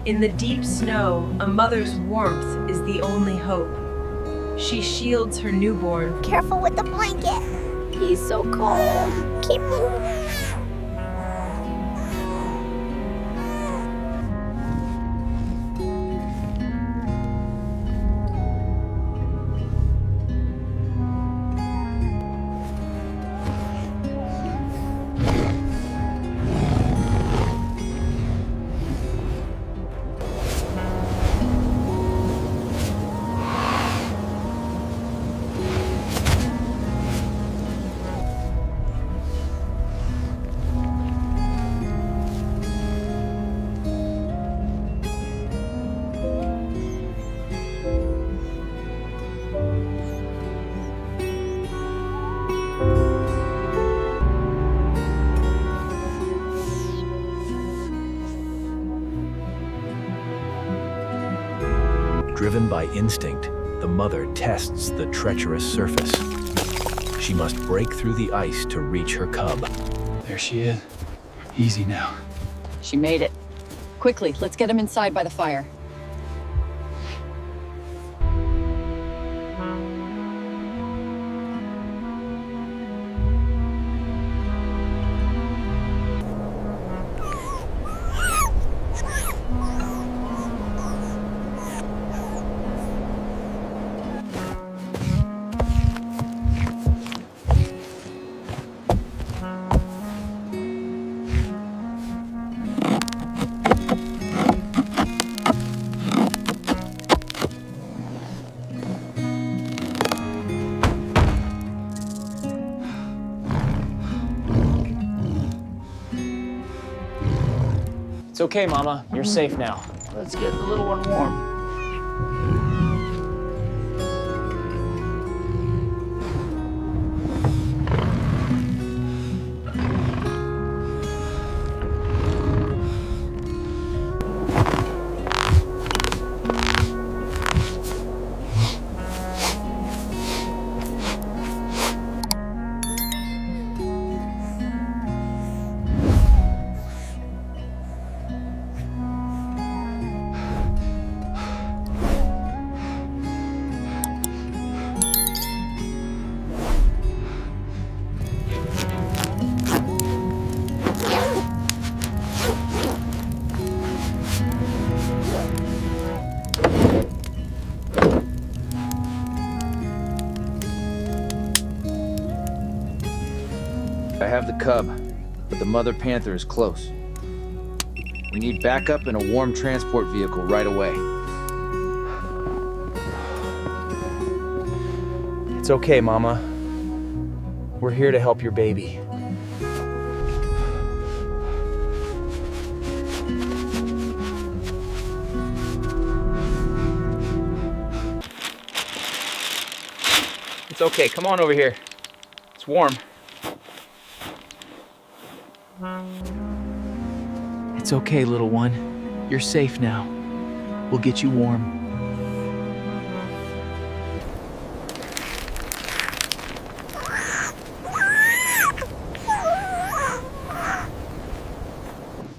In the deep snow, a mother's warmth is the only hope. She shields her newborn. Careful with the blanket. He's so cold. Keep moving. Driven by instinct, the mother tests the treacherous surface. She must break through the ice to reach her cub. There she is. Easy now. She made it. Quickly, let's get him inside by the fire. It's okay, Mama. You're safe now. Let's get the little one warm. I have the cub, but the mother panther is close. We need backup and a warm transport vehicle right away. It's okay, Mama. We're here to help your baby. It's okay, come on over here. It's warm. It's okay, little one. You're safe now. We'll get you warm.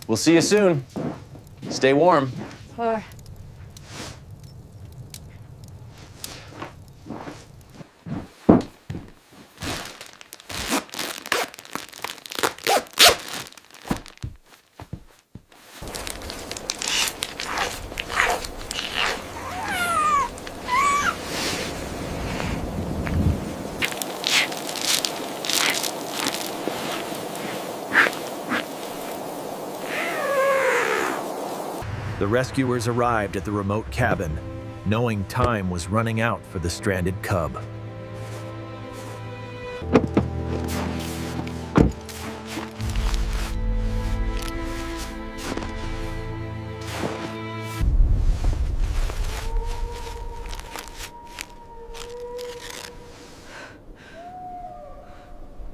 We'll see you soon. Stay warm. The rescuers arrived at the remote cabin, knowing time was running out for the stranded cub.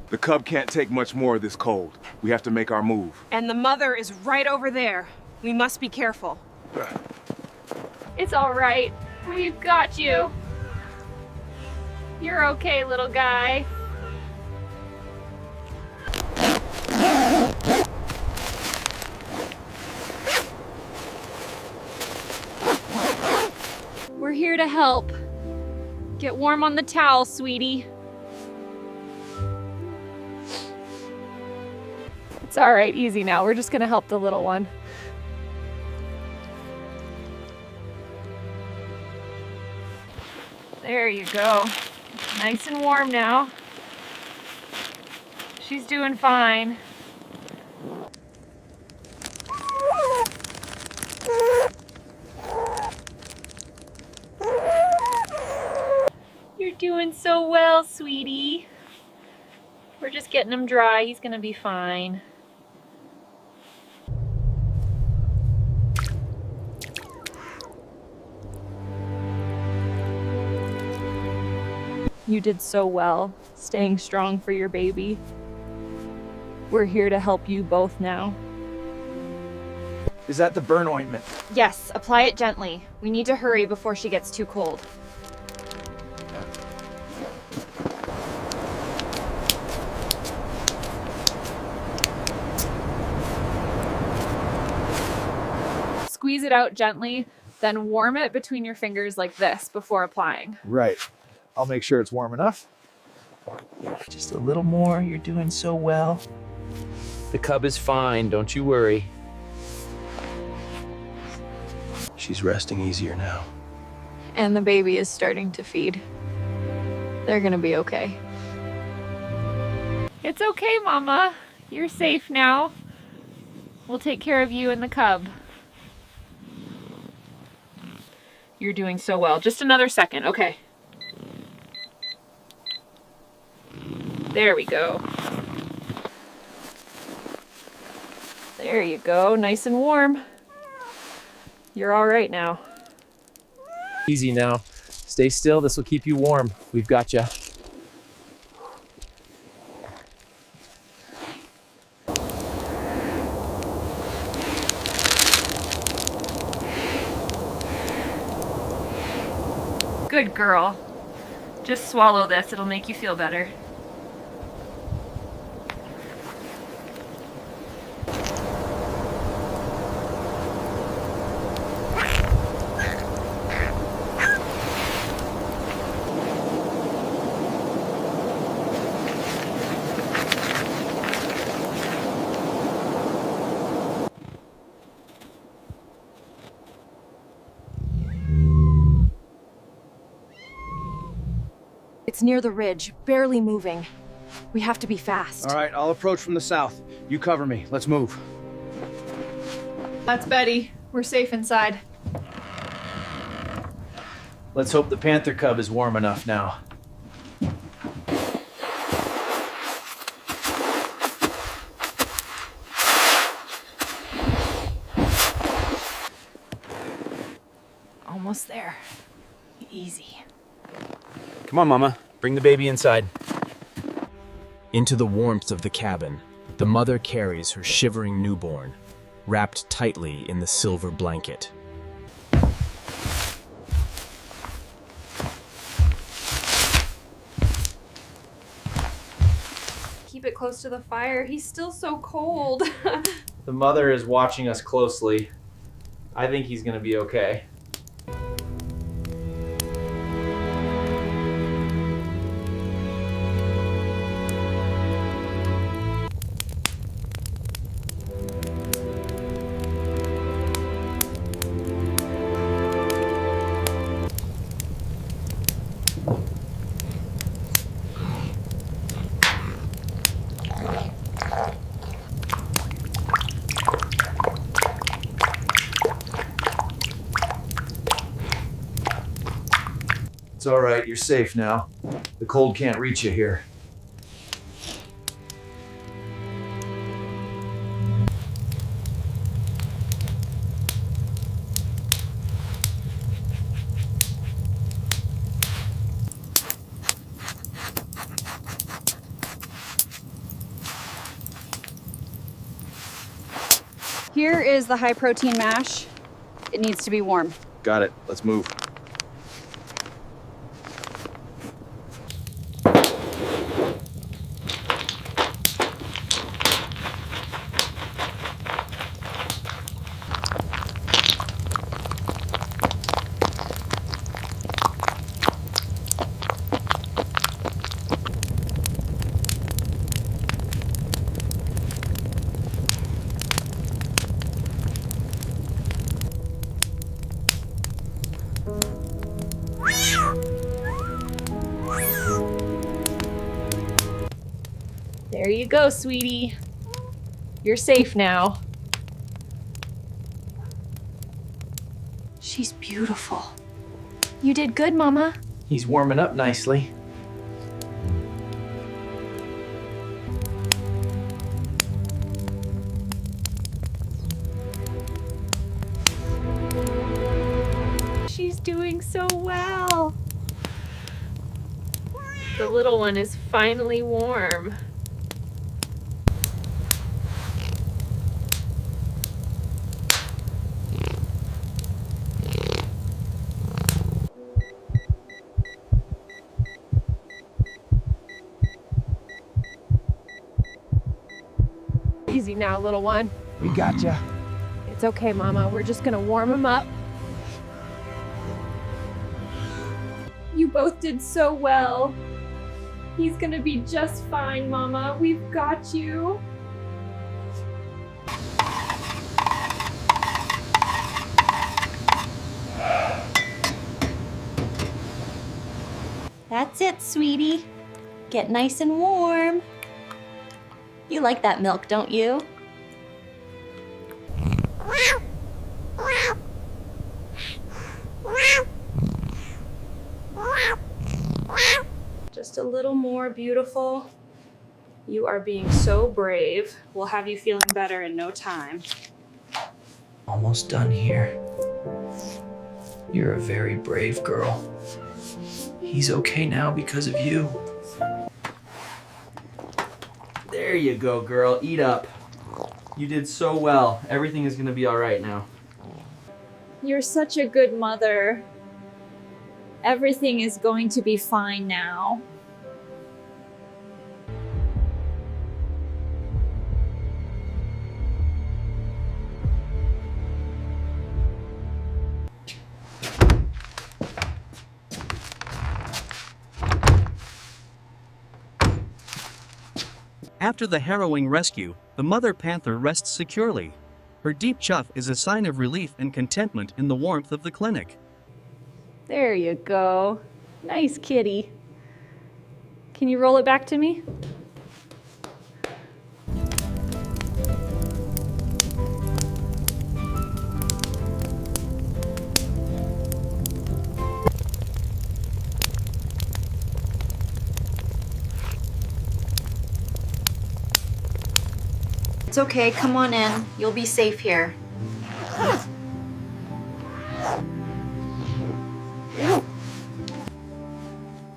The cub can't take much more of this cold. We have to make our move. And the mother is right over there. We must be careful. It's all right. We've got you. You're okay, little guy. Get warm on the towel, sweetie. It's all right, easy now. We're just gonna help the little one. There you go. Nice and warm now. She's doing fine. You're doing so well, sweetie. We're just getting him dry. He's gonna be fine. You did so well, staying strong for your baby. We're here to help you both now. Is that the burn ointment? Yes, apply it gently. We need to hurry before she gets too cold. Squeeze it out gently, then warm it between your fingers like this before applying. Right. I'll make sure it's warm enough. Just a little more. You're doing so well. The cub is fine. Don't you worry. She's resting easier now. And the baby is starting to feed. They're gonna be okay. It's okay, Mama. You're safe now. We'll take care of you and the cub. You're doing so well. Just another second, okay. There we go. There you go, nice and warm. You're all right now. Easy now. Stay still. This will keep you warm. We've got you. Good girl. Just swallow this, it'll make you feel better. It's near the ridge, barely moving. We have to be fast. All right, I'll approach from the south. You cover me. Let's move. That's Betty. We're safe inside. Let's hope the Panther cub is warm enough now. Almost there. Easy. Come on, Mama. Bring the baby inside. Into the warmth of the cabin, the mother carries her shivering newborn, wrapped tightly in the silver blanket. Keep it close to the fire. He's still so cold. The mother is watching us closely. I think he's gonna be okay. It's all right, you're safe now. The cold can't reach you here. Here is the high protein mash. It needs to be warm. Got it. Let's move. go, sweetie. You're safe now. She's beautiful. You did good, Mama. He's warming up nicely. She's doing so well. The little one is finally warm. Easy now, little one. We gotcha. It's okay, Mama. We're just gonna warm him up. You both did so well. He's gonna be just fine, Mama. We've got you. That's it, sweetie. Get nice and warm. You like that milk, don't you? Just a little more, beautiful. You are being so brave. We'll have you feeling better in no time. Almost done here. You're a very brave girl. He's okay now because of you. There you go, girl. Eat up. You did so well. Everything is gonna be all right now. You're such a good mother. Everything is going to be fine now. After the harrowing rescue, the mother panther rests securely. Her deep chuff is a sign of relief and contentment in the warmth of the clinic. There you go. Nice kitty. Can you roll it back to me? It's okay, come on in. You'll be safe here.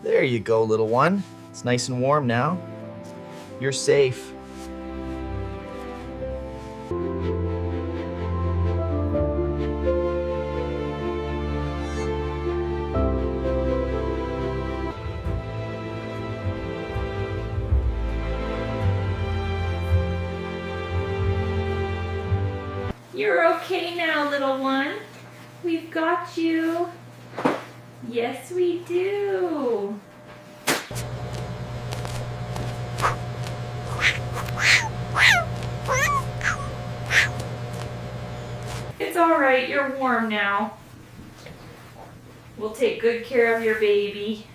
There you go, little one. It's nice and warm now. You're safe. You're okay now, little one. We've got you. Yes, we do. It's all right, you're warm now. We'll take good care of your baby.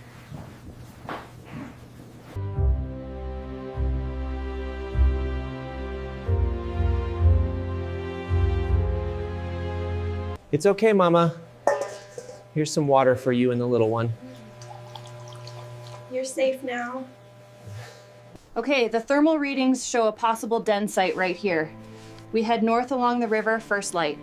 It's okay, Mama. Here's some water for you and the little one. You're safe now. Okay, the thermal readings show a possible den site right here. We head north along the river, first light.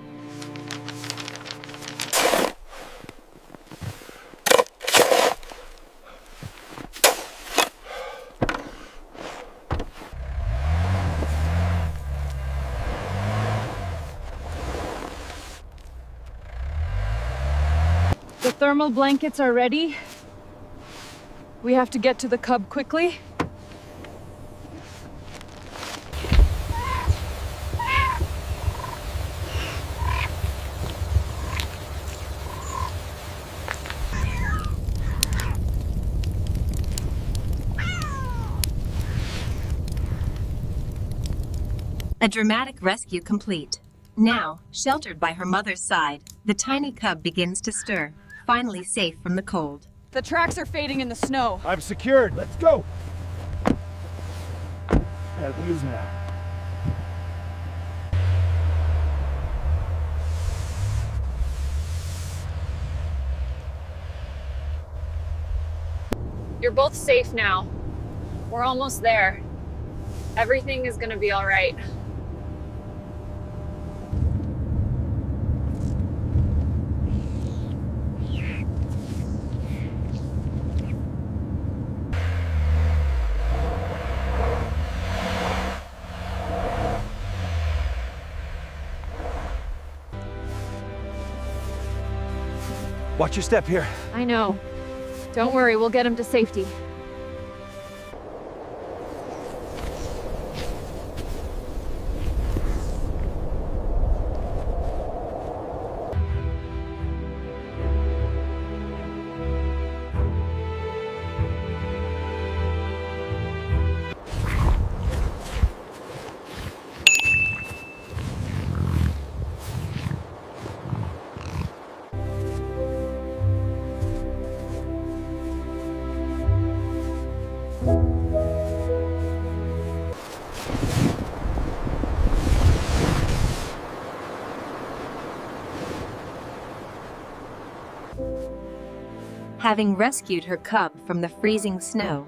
The thermal blankets are ready. We have to get to the cub quickly. A dramatic rescue complete. Now, sheltered by her mother's side, the tiny cub begins to stir, finally safe from the cold. The tracks are fading in the snow. I'm secured. Let's go. at ease now. You're both safe now. We're almost there. Everything is gonna be all right. Watch your step here. I know. Don't worry, we'll get him to safety. Having rescued her cub from the freezing snow,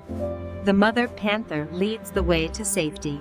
the mother panther leads the way to safety.